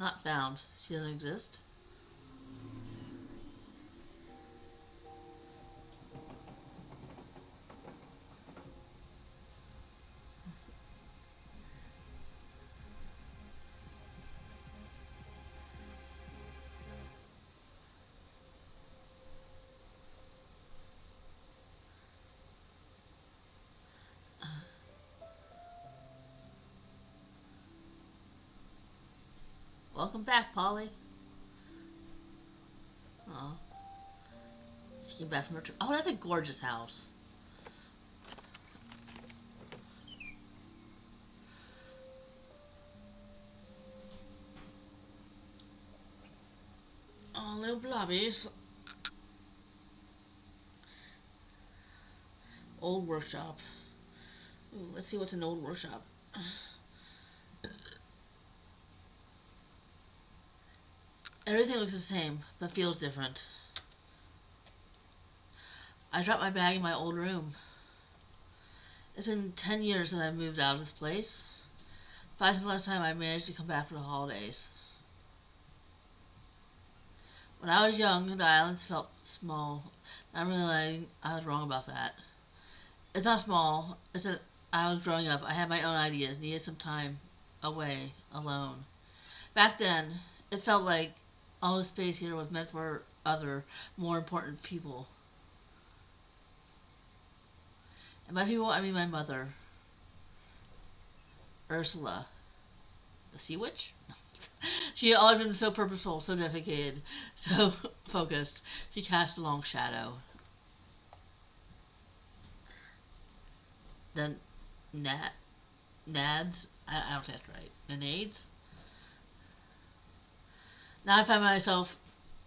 Not found. She doesn't exist. Welcome back, Polly. Oh, she came back from her trip. Oh, that's a gorgeous house. Oh, little blobbies. Old workshop. Ooh, let's see what's in old workshop. Everything looks the same, but feels different. I dropped my bag in my old room. It's been 10 years since I moved out of this place. 5 since the last time I managed to come back for the holidays. When I was young, the islands felt small. I'm realizing I was wrong about that. It's not small. It's that I was growing up. I had my own ideas, needed some time away, alone. Back then, it felt like all the space here was meant for other, more important people. And by people, I mean my mother, Ursula, the sea witch. She had always been so purposeful, so dedicated, so focused. She cast a long shadow. Then, Nat, Nads. I don't think that's right. The Nades. Now I find myself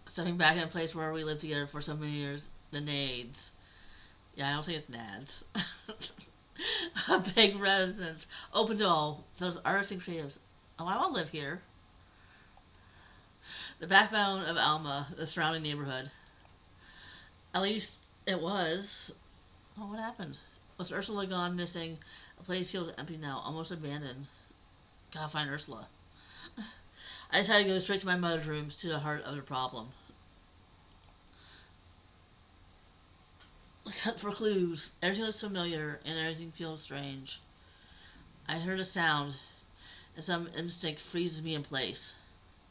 stepping back in a place where we lived together for so many years. The Nades. Yeah, I don't think it's Nads. A big residence, open to all, those artists and creatives. Oh, I want to live here. The backbone of Alma, the surrounding neighborhood. At least it was. Oh, what happened? Was Ursula gone missing? A place feels empty now, almost abandoned. Gotta find Ursula. I decided to go straight to my mother's room, to the heart of the problem. Let's hunt for clues. Everything looks familiar, and everything feels strange. I heard a sound, and some instinct freezes me in place.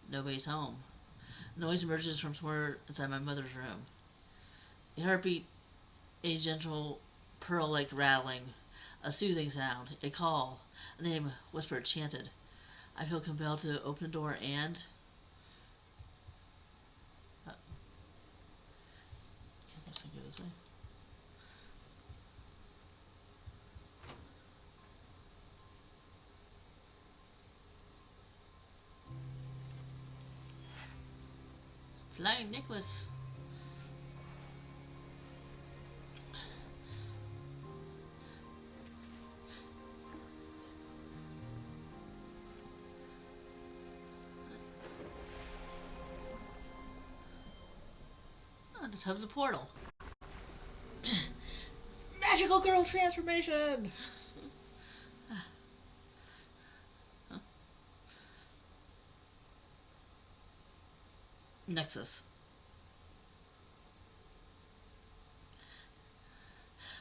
Nobody's home. Noise emerges from somewhere inside my mother's room. A heartbeat, a gentle pearl-like rattling, a soothing sound, a call, a name whispered, chanted. I feel compelled to open the door and... I guess I go this way. Flying Nicholas. Oh, the tub's a portal. Magical girl transformation! Nexus.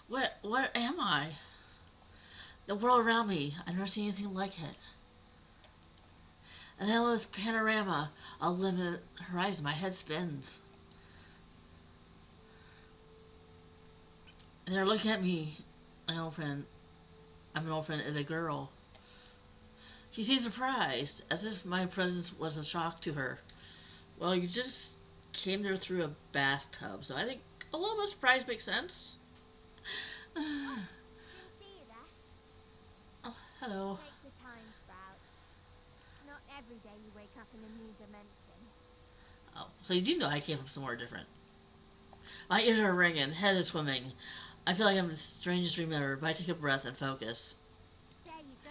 Where am I? The world around me, I've never seen anything like it. An endless panorama, a limited horizon, my head spins. And they're looking at me, my old friend. I'm an old friend as a girl. She seems surprised, as if my presence was a shock to her. Well, you just came there through a bathtub, so I think a little bit of surprise makes sense. Didn't see you there. Oh, hello. Take your time, Sprout. It's not every day you wake up in a new dimension. Oh, so you do know I came from somewhere different. My ears are ringing, head is swimming. I feel like I'm the strangest dream ever, but I take a breath and focus. There you go.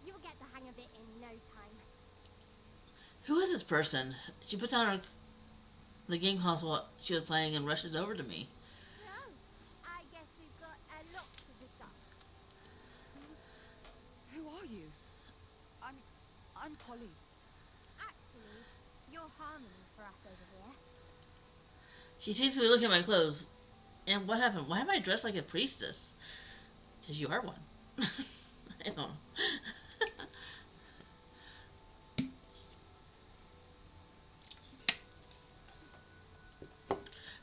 You'll get the hang of it in no time. Who is this person? She puts down the game console she was playing and rushes over to me. So, I guess we've got a lot to discuss. Who are you? I'm Polly. Actually, you're harmony for us over here. She seems to be looking at my clothes. And what happened? Why am I dressed like a priestess? Because you are one. I don't know.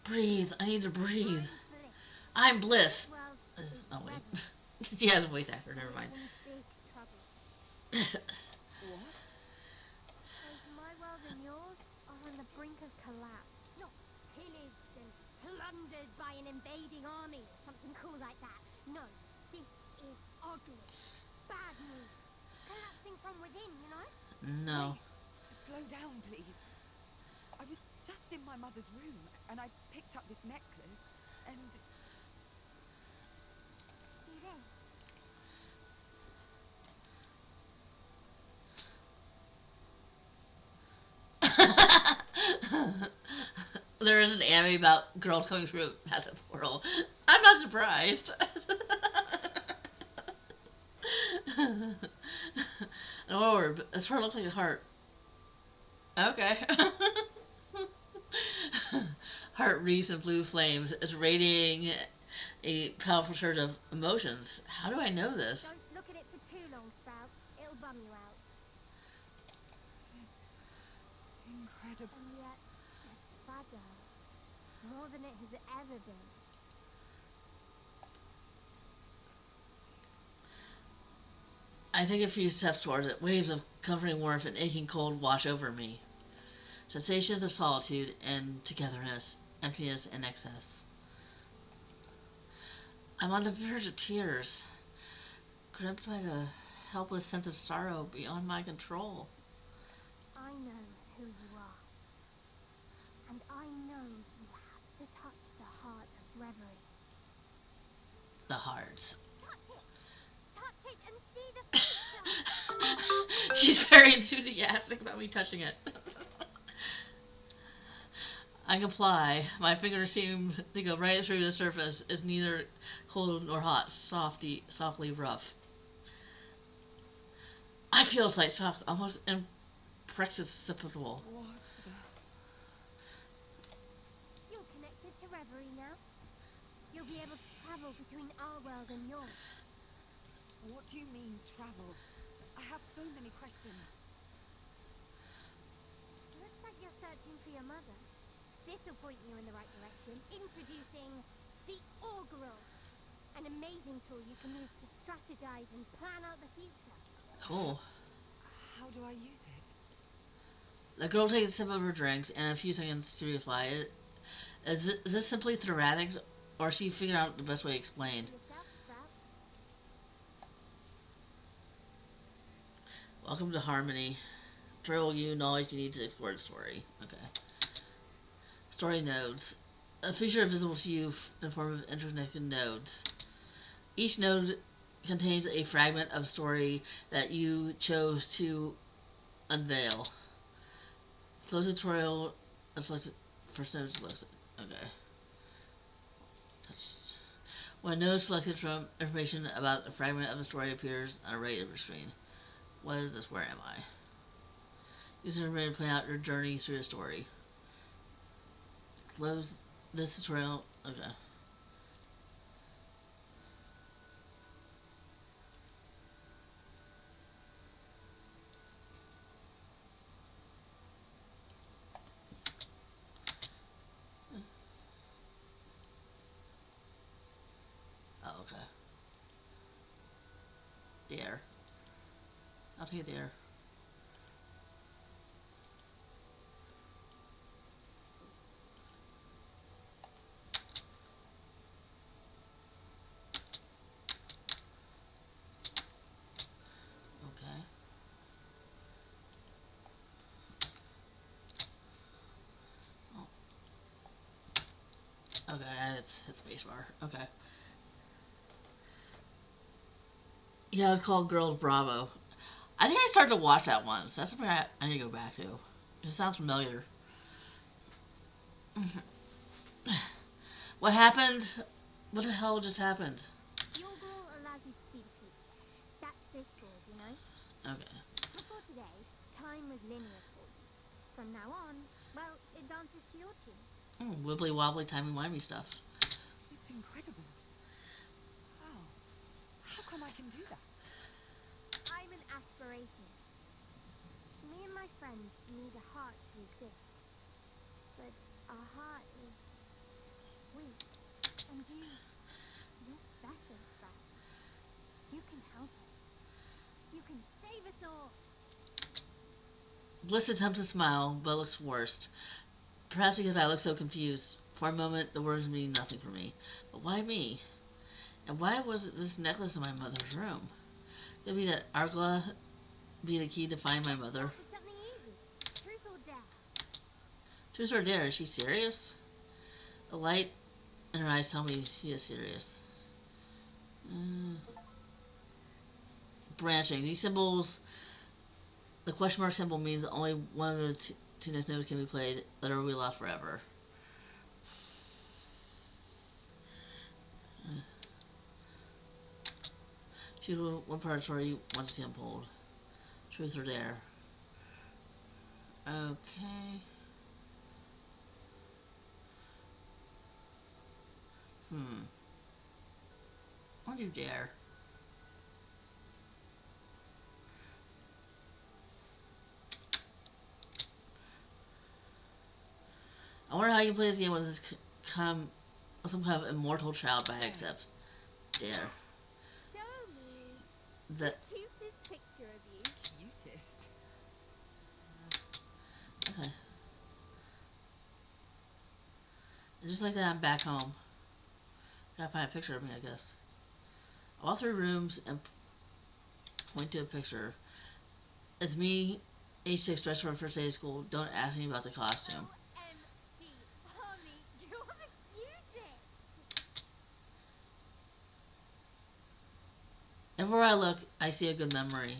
Breathe. I need to breathe. I'm Bliss. Well, Oh, wait. She has a voice actor. Never mind. in big trouble. What? Both my world and yours are on the brink of collapse. Not pillaged and plundered by an invading army or something cool like that. No, this is ugly. Bad news. Collapsing from within, you know? No. Slow down, please. I was just in my mother's room and I picked up this necklace and... See this? There is an anime about girls coming through a bathtub portal. I'm not surprised. An orb. This part looks like a heart. Okay. Heart wreaths in blue flames is radiating a powerful surge of emotions. How do I know this? Don't look at it for too long, Sprout. It'll bum you out. Incredible. And yet, it's fragile. More than it has ever been. I take a few steps towards it. Waves of comforting warmth and aching cold wash over me. Sensations of solitude and togetherness, emptiness and excess. I'm on the verge of tears, gripped by the helpless sense of sorrow beyond my control. I know who you are. And I know you have to touch the heart of reverie. The hearts. Touch it! Touch it and see the future! She's very enthusiastic about me touching it. I comply. My fingers seem to go right through the surface. It's neither cold nor hot, softly rough. I feel it's like shock, almost imperceptible. What the... You're connected to reverie now. You'll be able to travel between our world and yours. What do you mean, travel? I have so many questions. Looks like you're searching for your mother. This'll point you in the right direction. Introducing the Augural. An amazing tool you can use to strategize and plan out the future. Cool. How do I use it? The girl takes a sip of her drinks and a few seconds to reply. Is this simply theoretics, or has she figured out the best way to explain? Yourself, Sprout. Welcome to Harmony. Drill you knowledge you need to explore the story. Okay. Story nodes. A feature visible to you in the form of interconnected nodes. Each node contains a fragment of story that you chose to unveil. Flow tutorial. First node selected. Okay. When a node selected from information about a fragment of a story appears on a right of your screen. What is this? Where am I? Use it to plan out your journey through the story. Close this tutorial. Okay. Oh, okay. There. I'll take it there. Okay. Oh. Okay, it's hit spacebar. Okay. Yeah, it's called Girls Bravo. I think I started to watch that once. That's something I need to go back to. It sounds familiar. What happened? What the hell just happened? The Augural allows you to see the future. That's this board, you know? Okay. Before today, time was linear for you. From now on, well, it dances to your tune. Wibbly wobbly timey-wimey stuff. It's incredible. How? How come I can do that? I'm an aspiration. Me and my friends need a heart to exist. But our heart is weak. And you're special, Sprat. You can help us. You can save us all. Bliss attempts to smile, but looks forced. Perhaps because I look so confused. For a moment, the words mean nothing for me. But why me? And why was it this necklace in my mother's room? Could be that Argla be the key to find my mother. Start with something easy. Truth or dare? Truth or dare? Is she serious? The light in her eyes tell me she is serious. Branching. These symbols. The question mark symbol means only one of the two next notes can be played. Let her be lost forever. Choose one part of the story you want to see unfold. Truth or dare. Okay. I'll do dare. I wonder how you can play this game with this some kind of immortal child by accept. Dare. Show me The cutest picture of you. Cutest. okay. And just like that, I'm back home. Gotta find a picture of me, I guess. I walk through rooms and point to a picture. It's me, age 6, dressed for my first day of school. Don't ask me about the costume. OMG, honey, you're the cutest. Everywhere I look, I see a good memory.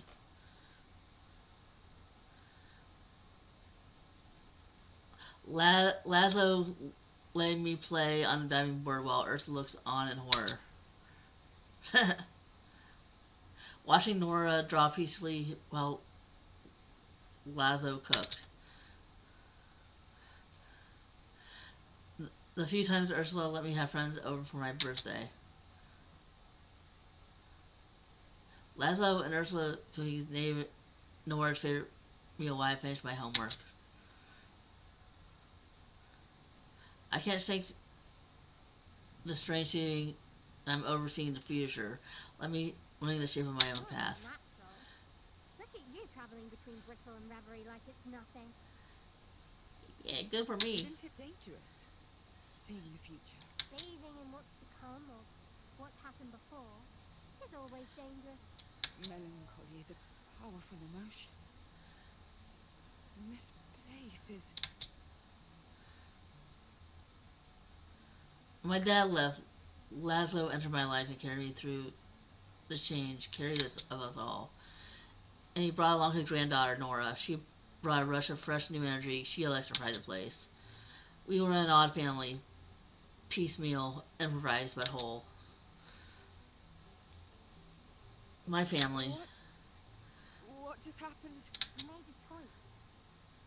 Laszlo letting me play on the diving board while Ursula looks on in horror. Watching Nora draw peacefully while Laszlo cooked. The few times Ursula let me have friends over for my birthday. Laszlo and Ursula cookies named Nora's favorite meal while I finished my homework. I can't shake the strange feeling I'm overseeing the future. Let me running the shape of my own path. Natural. Look at you traveling between Bristle and Reverie like it's nothing. Yeah, good for me. Isn't it dangerous? Seeing the future. Bathing in what's to come or what's happened before is always dangerous. Melancholy is a powerful emotion. And this place is... When my dad left, Laszlo entered my life and carried me through the change, carried us of us all. And he brought along his granddaughter, Nora. She brought a rush of fresh new energy. She electrified the place. We were an odd family, piecemeal, improvised but whole. My family. What just happened? You made a choice.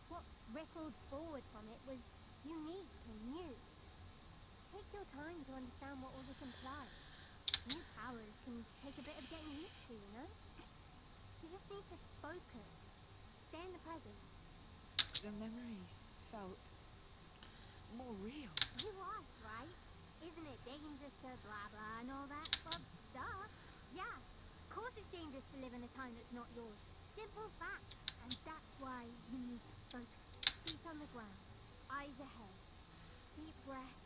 What rippled forward from it was unique and new. Take your time to understand what all this implies. New powers can take a bit of getting used to, you know? You just need to focus. Stay in the present. The memories felt more real. You asked, right? Isn't it dangerous to blah blah and all that? Well, duh. Yeah. Of course it's dangerous to live in a time that's not yours. Simple fact. And that's why you need to focus. Feet on the ground. Eyes ahead. Deep breath.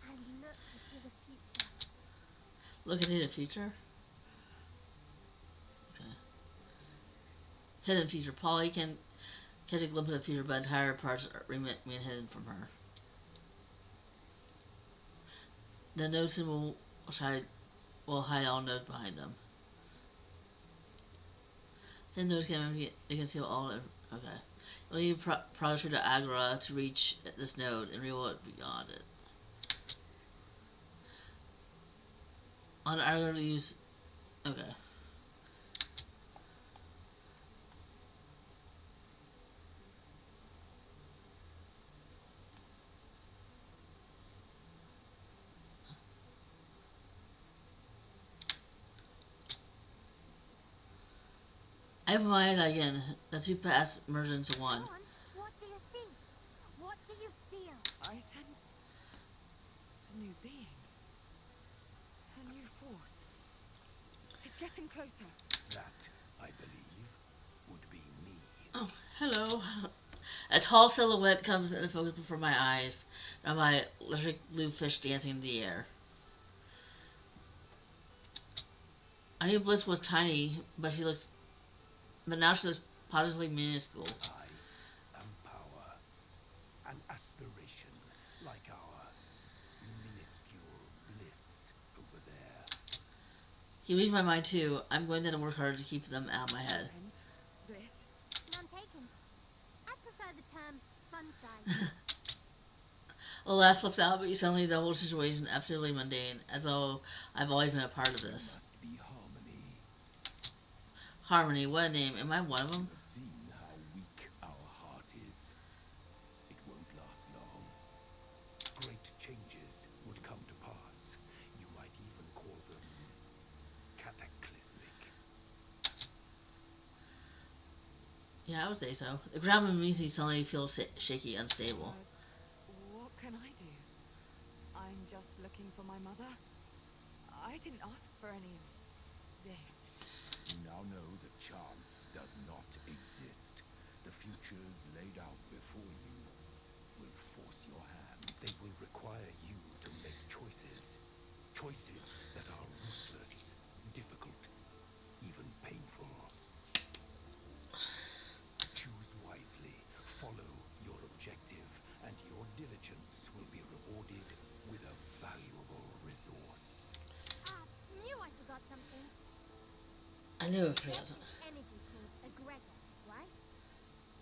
And look into the future. Look into the future? Okay. Hidden future. Polly can catch a glimpse of the future, but entire parts remain hidden from her. The node symbol will hide all nodes behind them. Hidden nodes can conceal all. Okay. You'll need progress through the Agora to reach this node and reveal it beyond it. On Agora to use. Okay. I open my eyes again. The two paths merge into one. Go on. What do you see? What do you feel? I sense a new being, a new force. It's getting closer. That, I believe, would be me. Oh, hello. A tall silhouette comes into focus before my eyes. Now my electric blue fish dancing in the air. I knew Bliss was tiny, but now she looks positively minuscule. I am power. An aspiration like our minuscule bliss over there. He reads my mind too. I'm going to have to work hard to keep them out of my head. Friends, bliss. None taken. I prefer the term fun size. A laugh slipped out, but suddenly the whole situation absolutely mundane, as though I've always been a part of this. Must be harmony. Harmony, what a name. Am I one of them? You have seen how weak our heart is. It won't last long. Great changes would come to pass. You might even call them cataclysmic. Yeah, I would say so. The ground beneath me suddenly feels shaky, unstable. What can I do? I'm just looking for my mother. I didn't ask for any of this. You now know that chance does not exist. The futures laid out before you will force your hand. They will require you to make choices. Choices that are ruthless, difficult, even painful. Choose wisely, follow your objective, and your diligence will be rewarded with a valuable resource. Knew I forgot something. I knew it There's was. this energy called egregor, right?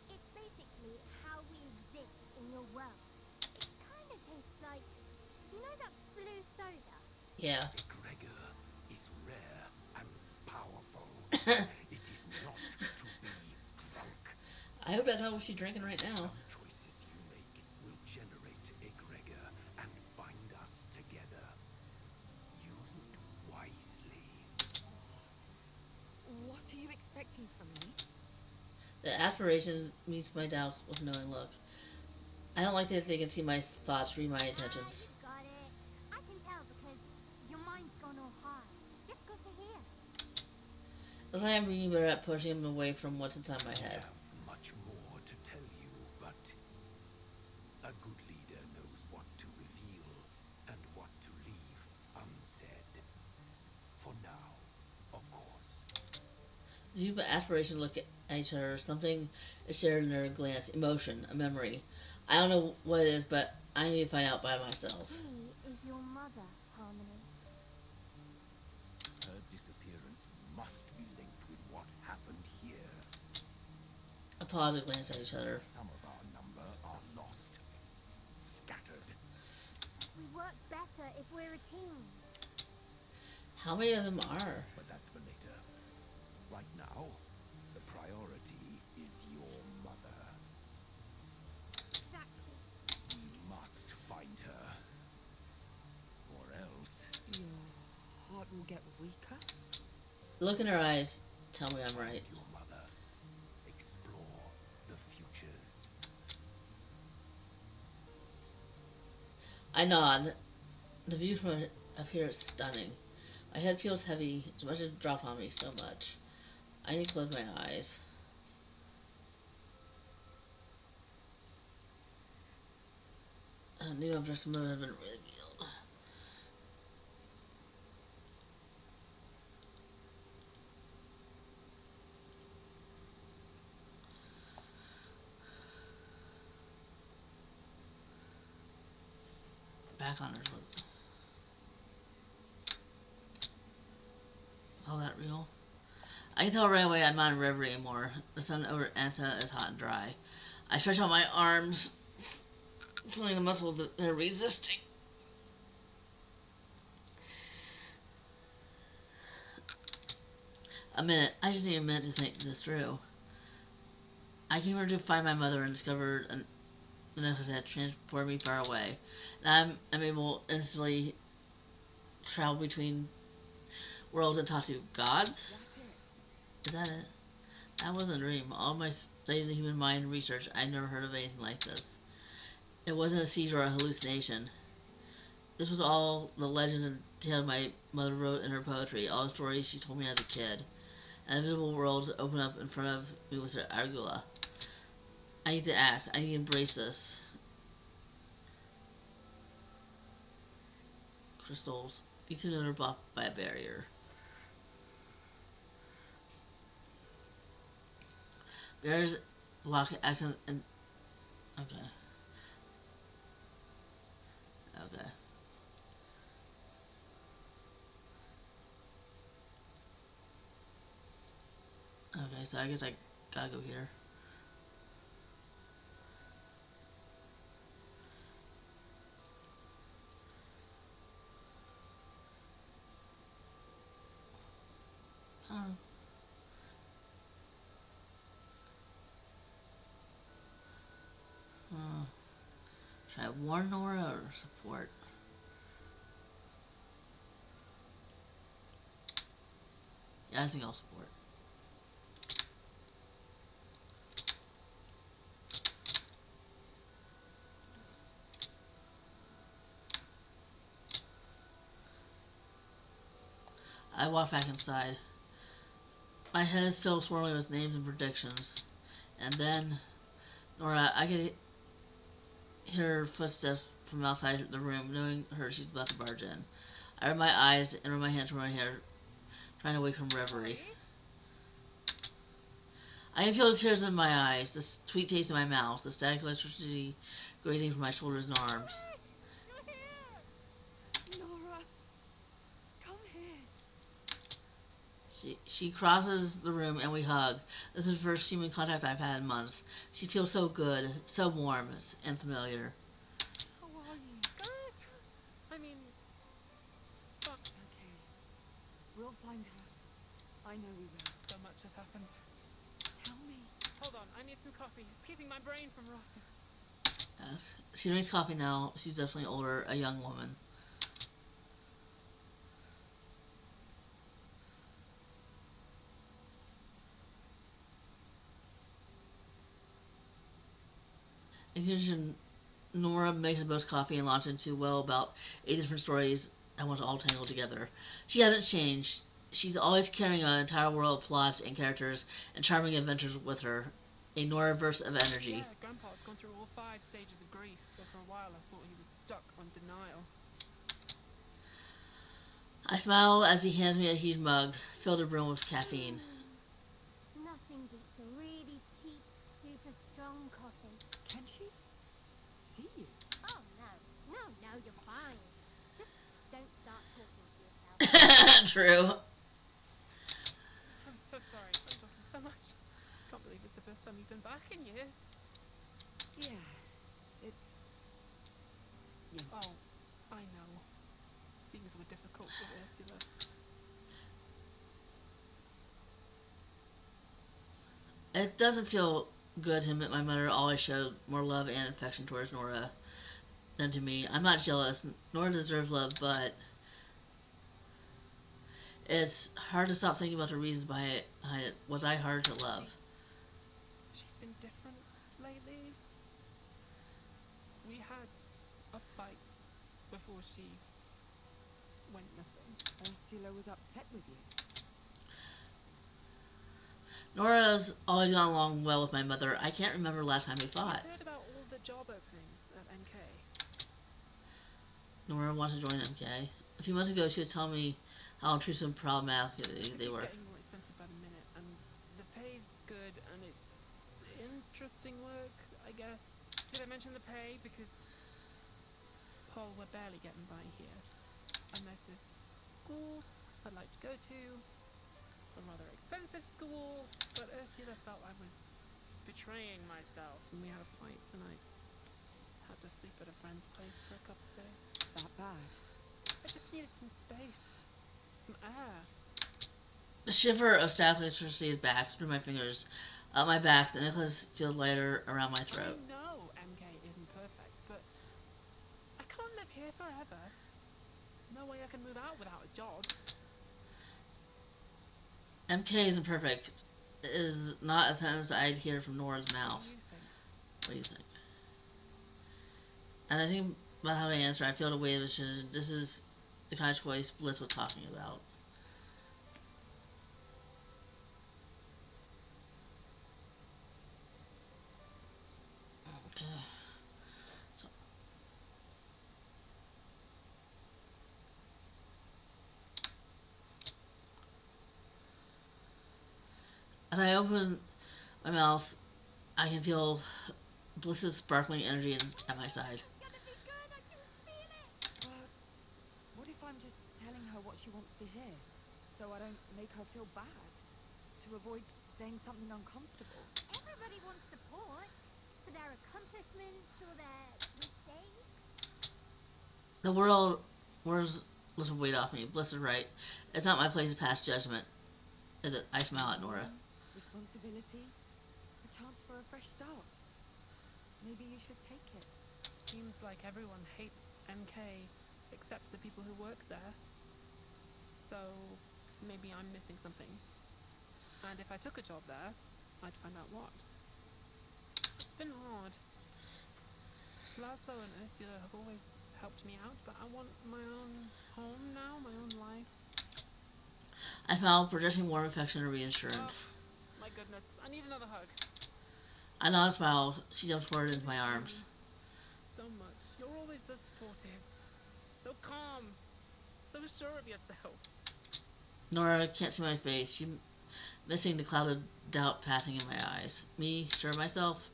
It's basically how we exist in your world. It kind of tastes like, you know that blue soda? Yeah. Egregor is rare and powerful. It is not to be drunk. I hope that's not what she's drinking right now. Some choices you make will generate egregor and bind us together. Use it wisely. What are you expecting from me? The aspiration meets my doubts with a knowing look. I don't like that they can see my thoughts, read my intentions. You got it. I can tell because your mind's gone all high. Difficult to hear. Looks like I'm being better at pushing them away from what's inside my I head. have much more to tell you, but a good leader knows what to reveal and what to leave unsaid. For now, of course. You but aspiration look at each other. Something is shared in their glance. Emotion, a memory. I don't know what it is, but I need to find out by myself. He is your mother, Harmony. Her disappearance must be linked with what happened here. A pause and glance at each other. Some of our number are lost, scattered. We work better if we're a team. How many of them are? But that's for later. Right now, the priority is your mother. Exactly. We must find her. Or else... Your heart will get weaker? Look in her eyes. Tell me I'm find right. your mother. Explore the futures. I nod. The view from up here is stunning. My head feels heavy. It's much to drop on me so much. I need to close my eyes. A new object mode has been revealed. Back on her. Is all that real? I can tell right away I'm not in reverie anymore. The sun over Anta is hot and dry. I stretch out my arms, feeling the muscles that are resisting. A minute. I just need a minute to think this through. I came here to find my mother and discovered an necklace that transported me far away. And I'm able to instantly travel between worlds and talk to gods. That's it. Is that it? That wasn't a dream. All my studies in human mind and research, I'd never heard of anything like this. It wasn't a seizure or a hallucination. This was all the legends and tales my mother wrote in her poetry, all the stories she told me as a kid. An invisible world opened up in front of me with her argula. I need to act. I need to embrace this. Crystals. These two are blocked by a barrier. Barriers block accent and... Okay. Okay. Okay, so I guess I gotta go here. Oh. Should I warn Nora or support? Yeah, I think I'll support. I walk back inside. My head is still swirling with names and predictions. And then, Nora, I could hear her footsteps from outside the room, knowing her she's about to barge in. I rub my eyes and rub my hands through my hair, trying to wake from reverie. I can feel the tears in my eyes, the sweet taste in my mouth, the static electricity grazing from my shoulders and arms. Nora, come here. She crosses the room and we hug. This is the first human contact I've had in months. She feels so good, so warm and familiar. How are you? Good. I mean, fuck's Okay. We'll find her. I know we will. so much has happened. Tell me. Hold on, I need some coffee. It's keeping my brain from rotting. Yes. She drinks coffee now. She's definitely older, a young woman. In conclusion, Nora makes the most coffee and launches into, well, about 8 different stories that want to all tangle together. She hasn't changed. She's always carrying an entire world of plots and characters and charming adventures with her. A Nora-verse of energy. Yeah, Grandpa's gone through all 5 stages of grief, but for a while I thought he was stuck on denial. I smile as he hands me a huge mug, filled to brim with caffeine. Nothing beats a really cheap, super strong coffee. Can she see you? Oh, no. No, you're fine. Just don't start talking to yourself. True. I'm so sorry. I'm talking so much. Can't believe it's the first time you've been back in years. Yeah. It's... Yeah. Oh, I know. Things were difficult with Ursula. It doesn't feel good to admit my mother always showed more love and affection towards Nora than to me. I'm not jealous. Nora deserves love, but it's hard to stop thinking about the reasons behind it. Was I hard to love? She's been different lately. We had a fight before she went missing. Ursula was upset with you. Nora's always gone along well with my mother. I can't remember the last time we fought. I heard about all the job openings at MK. Nora wants to join MK. A few months ago, she was telling me how intrusive and problematic they were. It's getting more expensive by the minute, and the pay's good, and it's interesting work, I guess. Did I mention the pay? Because, Paul, we're barely getting by here. And there's this school I'd like to go to, a rather expensive school, but Ursula felt I was betraying myself, and we had a fight, and I had to sleep at a friend's place for a couple of days. That bad? I just needed some space, some air. The shiver of static electricity is back through my fingers, up my back. The necklace feels lighter around my throat. I know MK isn't perfect, but I can't live here forever. No way I can move out without a job. MK isn't perfect. is not a sentence I'd hear from Nora's What mouth. do you think? What do you think? As I think about how to answer, I feel the weight of decision. This is the kind of choice Bliss was talking about. Okay. So, as I open my mouth, I can feel Bliss's sparkling energy at my side. It's gonna be good. I can feel it. But what if I'm just telling her what she wants to hear, so I don't make her feel bad? To avoid saying something uncomfortable? Everybody wants support for their accomplishments or their mistakes. The world wears little weight off me. Bliss is right. It's not my place to pass judgment, is it? I smile at Nora. Responsibility? A chance for a fresh start. Maybe you should take it. Seems like everyone hates MK except the people who work there. So maybe I'm missing something. And if I took a job there, I'd find out what. It's been hard. Laszlo and Ursula have always helped me out, but I want my own home now, my own life. I smile, projecting warm affection and reassurance. My goodness, I need another hug. I nod and smile. She jumps forward into my arms. So much. You're always so supportive, so calm, so sure of yourself. Nora can't see my face. She's missing the cloud of doubt passing in my eyes. Me, sure of myself?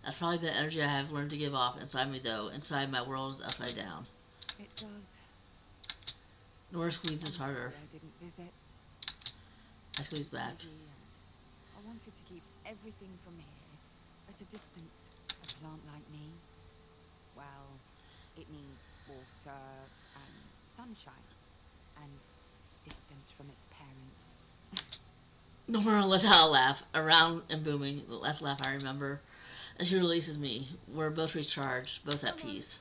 That's probably the energy I have learned to give off inside me, though. Inside, my world is upside down. It does. Nora squeezes I'm harder. sorry I didn't visit. I squeeze back. Busy and I wanted to keep everything from here at a distance. A plant like me, well, it needs water and sunshine and distance from its parents. Nora lets out a laugh, a round and booming, the last laugh I remember. And she releases me. We're both recharged, both at peace.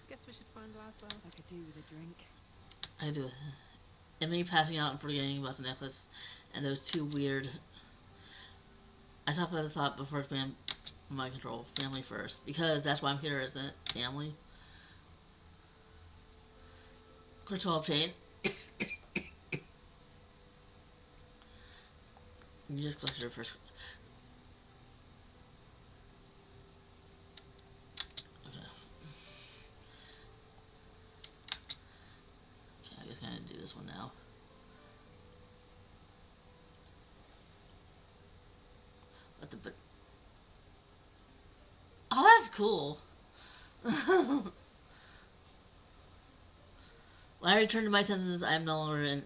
Guess we should find Laszlo. I could do with a drink. I do. And me passing out and forgetting about the necklace and those two weird. I stopped at the thought before it's been my control. Family first. Because that's why I'm here, isn't it? Family. Control obtained. You just collected her first. Okay. Okay, I guess I'm gonna do this one now. What the. Oh, that's cool. When I return to my senses, I am no longer in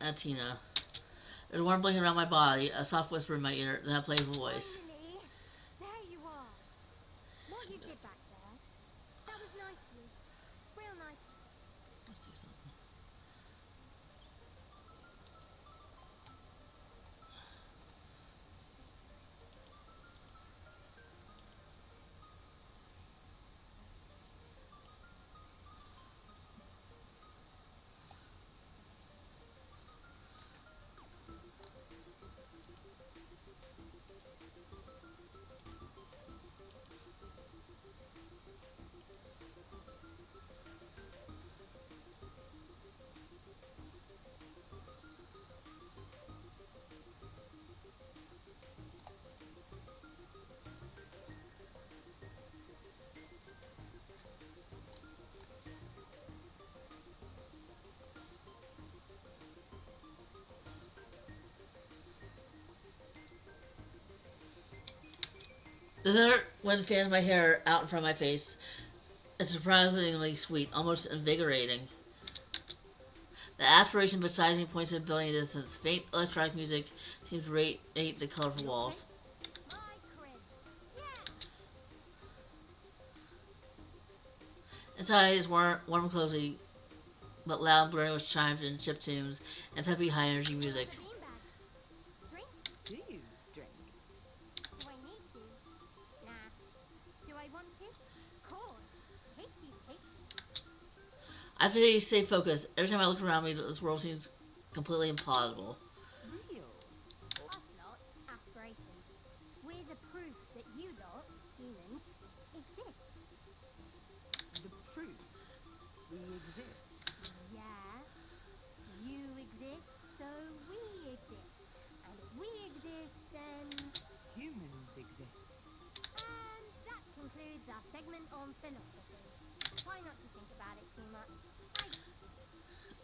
Atina. There's a warm blanket around my body, a soft whisper in my ear, then a playful voice. Finally, there you are. What you did back there, that was nice of you. Real nice. Let's do something. The third one fans my hair out in front of my face. It's surprisingly sweet, almost invigorating. The aspiration beside me points to the building in the distance. Faint electronic music seems to radiate the colorful walls. My crib. Yeah. Inside is warm and cozy, but loud and blurring with chimes and chiptunes and peppy high energy music. The beanbag. Drink? Do you drink? Do I need to? Nah. Do I want to? Course. Tasty's tasty. I have to stay focused. Every time I look around me, this world seems completely implausible. aspirations. We're the proof that you lot, humans, exist. The proof we exist. Yeah. You exist, so we exist. And if we exist, then... Humans exist. And that concludes our segment on philosophy. Try not to think about it too much.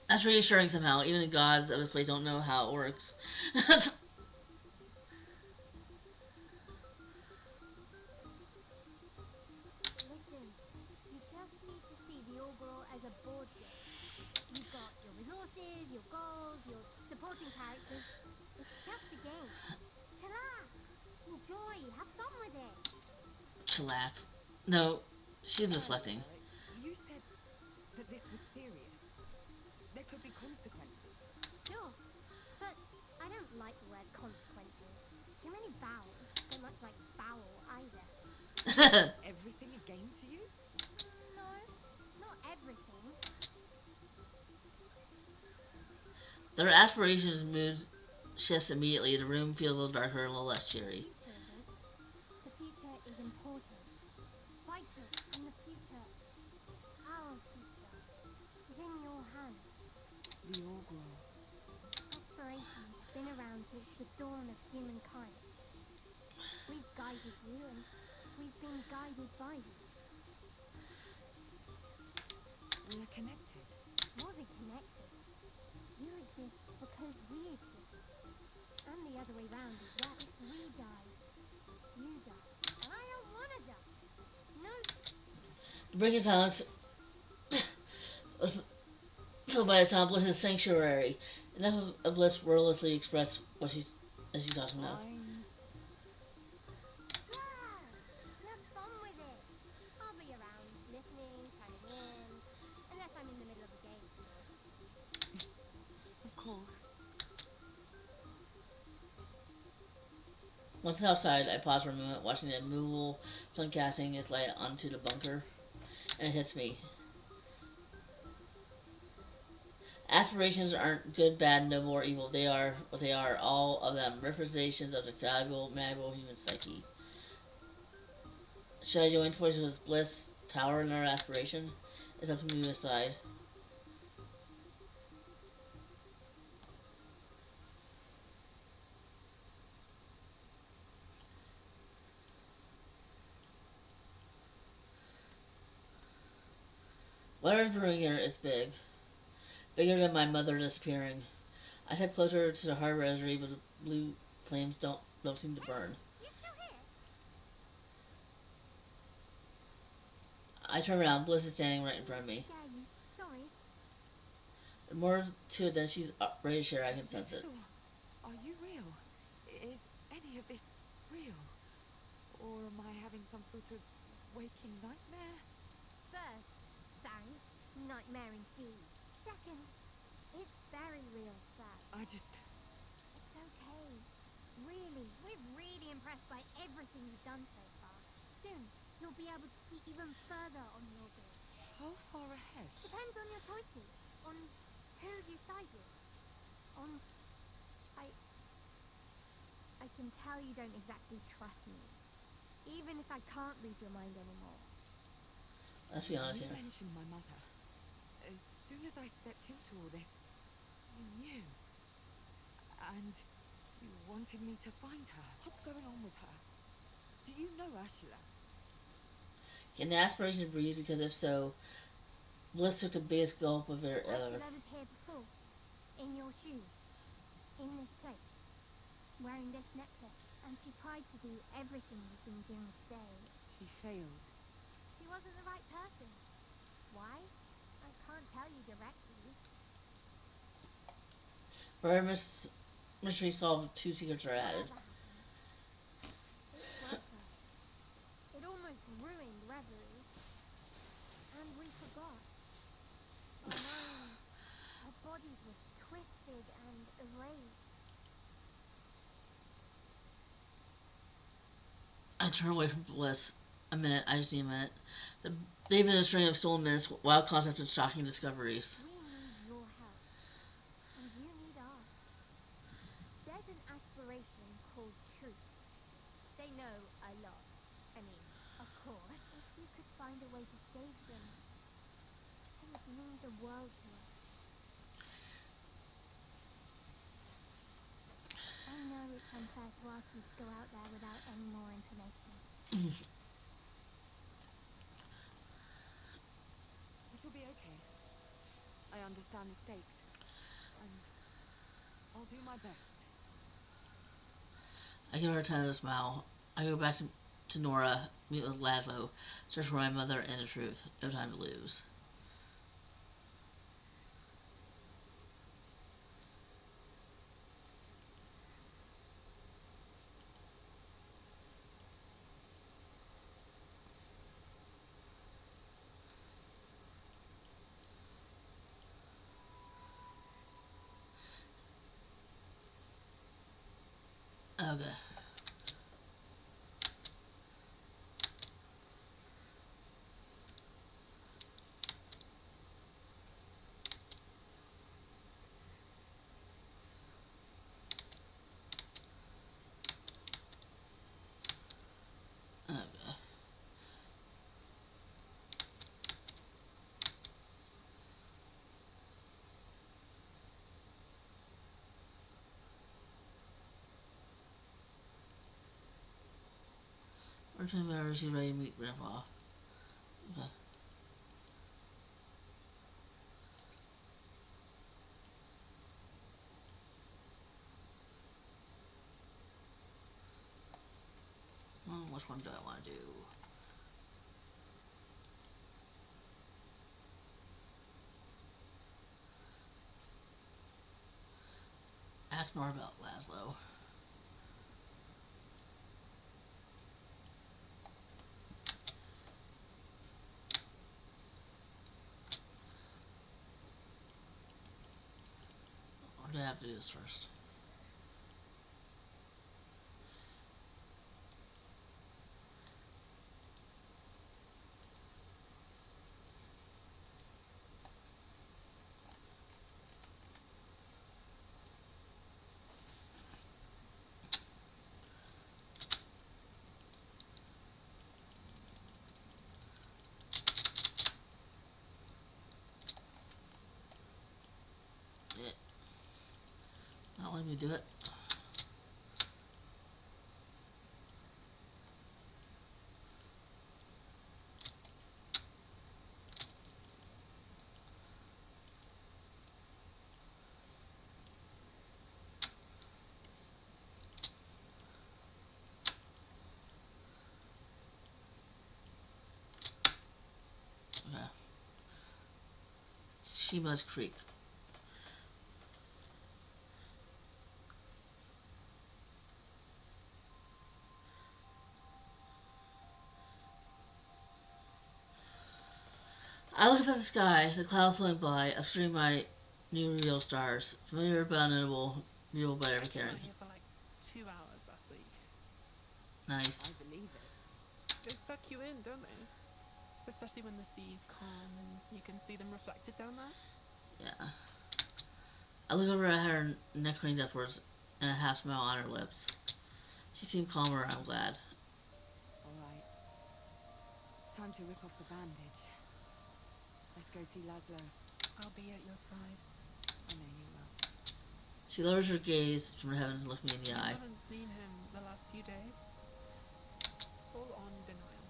That's reassuring somehow. Even the gods of this place don't know how it works. Listen, you just need to see the Augural as a board game. You've got your resources, your goals, your supporting characters. It's just a game. Chillax, enjoy, have fun with it. Chillax. No, she's reflecting. You said that this was serious. There could be consequences. Sure, but I don't like the word consequences. Too many vowels. Don't much like foul either. Everything a game to you? No, not everything. Their aspirations mood shifts immediately. The room feels a little darker and a little less The cheery. future isn't. The future is important. Vital. And the future, our future, is in your hands. The Augural. Aspirations have been around since the dawn of humankind. We've guided you and we've been guided by you. We are connected. More than connected. You exist because we exist. And the other way round as well. If we die, you die. And I don't want to die. No. To break his silence, filled by the sound, Bliss's sanctuary. Enough of Bliss wordlessly express what she's talking about. Yeah! Have fun with it. I'll be around, listening, chiming in. Unless I'm in the middle of a game, of course. Of course. Once outside, I pause for a moment, watching the immovable sun casting its light onto the bunker, and it hits me. Aspirations aren't good, bad, noble, or evil. They are what they are, all of them, representations of the valuable, malleable human psyche. Should I join forces with Bliss, power, and our aspiration? It's up to me to decide. Whatever's brewing here is big. Bigger than my mother disappearing. I step closer to the hard rosary, but the blue flames don't seem to burn. You still here? I turn around. Bliss is standing right in front of me. Scare you. Sorry. More to it than she's ready to share. I can sense it. Are you real? Is any of this real? Or am I having some sort of waking nightmare? First, thanks. Nightmare indeed. Second, it's very real, Spag. It's okay. Really, we're really impressed by everything you've done so far. Soon, you'll be able to see even further on your goal. How far ahead? Depends on your choices, on who you side with, on... I can tell you don't exactly trust me, even if I can't read your mind anymore. Let's be honest You here. mentioned my mother. As soon as I stepped into all this, you knew. And you wanted me to find her. What's going on with her? Do you know Ursula? Can the aspirations breathe? Because if so, Bliss took the biggest gulp of her ever. Ursula was here before, in your shoes, in this place, wearing this necklace, and she tried to do everything you've been doing today. She failed. She wasn't the right person. Why? I can't tell you directly. For her mystery solved, 2 secrets are added. Whatever happened, it broke us. It almost ruined Reverie. And we forgot. Our minds, our bodies were twisted and erased. I turn away from Bliss. A minute. I just need a minute. They've been a string of stolen minutes, wild concepts, and shocking discoveries. We need your help. And you need ours. There's an aspiration called truth. They know a lot. I mean, of course. If you could find a way to save them, it would mean the world to us. I know it's unfair to ask you to go out there without any more information. It'll be okay. I understand the stakes. And I'll do my best. I give her a tentative smile. I go back to Nora, meet with Laszlo, search for my mother and the truth. No time to lose. Okay. Okay. Return whenever she's ready to meet Grandpa. Okay. Which one do I want to do? Ask Nora about Laszlo. Or do I have to do this first? Yeah. Not letting me do it. Okay. Shima's Creek. I look up at the sky, the cloud floating by, upstream my new real stars. Familiar but unknowable, needle but ever We caring. were here for like 2 hours last week. Nice. I believe it. They suck you in, don't they? Especially when the sea's calm and you can see them reflected down there. Yeah. I look over at her, neck craned upwards, and a half smile on her lips. She seemed calmer, I'm glad. All right. Time to rip off the bandage. Let's go see Laszlo. I'll be at your side. I know you will. She lowers her gaze from the heavens and looks me in the You eye. haven't seen him the last few days. Full on denial.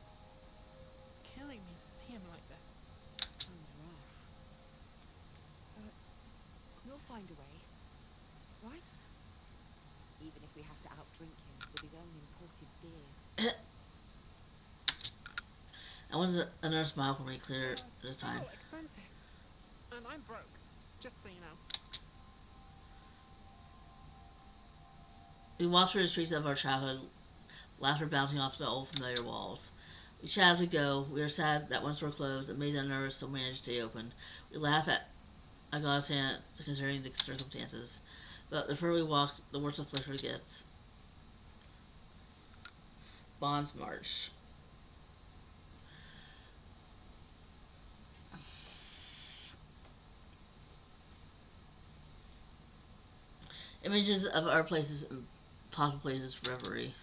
It's killing me to see him like this. Sounds rough. But you'll find a way, right? Even if we have to outdrink him with his own imported beers. I wanted another smile from me clear They're this so time. expensive. And I'm broke, just so you know. We walked through the streets of our childhood, laughter bouncing off the old familiar walls. We chat as we go. We are sad that one store closed, amazed and nervous still managed to stay open. We laugh at God's hand considering the circumstances. But the further we walk, the worse the flicker gets. Bonds March. Images of our places and possible places for reverie.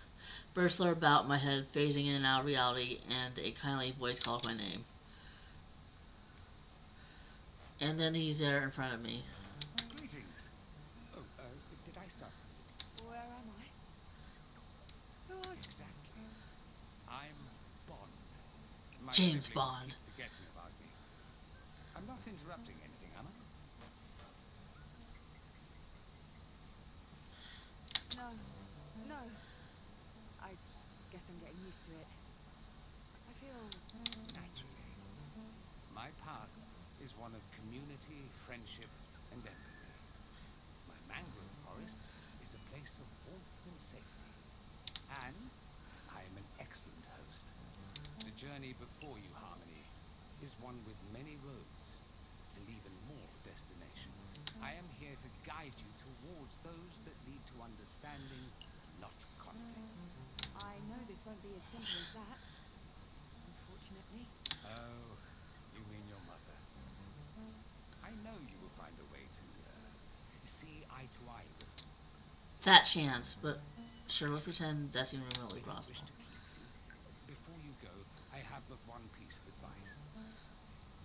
Birds flutter about my head, phasing in and out of reality, and a kindly voice calls my name. And then he's there in front of me. Greetings. Oh, did I start? Where am I? Good. Exactly. I'm Bond. My James siblings Bond. keep forgetting about me. I'm not interrupting anything, am I? No. No. I guess I'm getting used to it. I feel Naturally. My path is one of community, friendship, and empathy. My mangrove forest is a place of warmth and safety. And I am an excellent host. The journey before you, Harmony, is one with many roads and even more destinations. I am here to guide you towards those that lead to understanding, not conflict. I know this won't be as simple as that. Unfortunately. Oh, you mean your mother. I know you will find a way to see eye to eye with her. Fat chance, but sure, let's pretend that's even remotely They don't wish possible. to keep you. Before you go, I have but one piece of advice.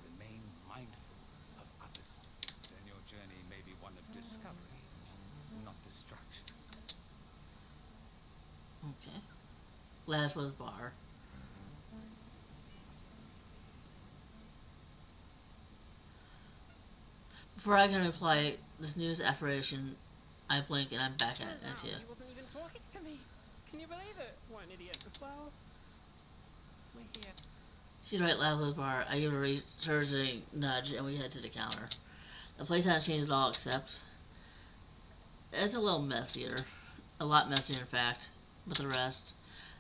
Remain mindful of others. Then your journey may be one of discovery, not destruction. Okay. Laszlo's bar. Before I can reply, this news apparition, I blink and I'm back at Turns out Antia. he wasn't even talking to me. Can you believe it? What an idiot. Well, we're here. She's right, Laszlo's bar. I give her a reassuring nudge and we head to the counter. The place hasn't changed at all, except it's a little messier. A lot messier, in fact, with the rest.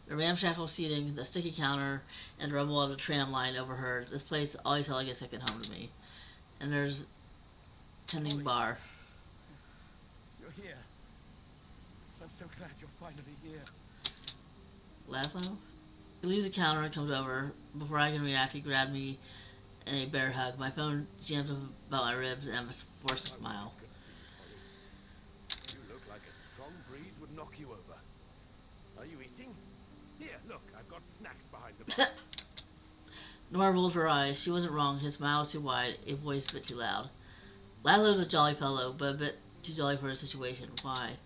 The ramshackle seating, the sticky counter, and the rumble of the tram line overheard. This place always felt like a second home to me. And there's tending Molly. bar. You're here. I'm so glad you're finally here. Laszlo? He leaves the counter and comes over. Before I can react, he grabbed me in a bear hug. My phone jams up about my ribs and I'm forced to smile. Always good to see you, Polly. You look like a strong breeze would knock you over. Are you eating? Here, look, I've got snacks behind the bar. Nora rolled her eyes. She wasn't wrong. His smile was too wide, a voice a bit too loud. Laszlo's a jolly fellow, but a bit too jolly for his situation. Why?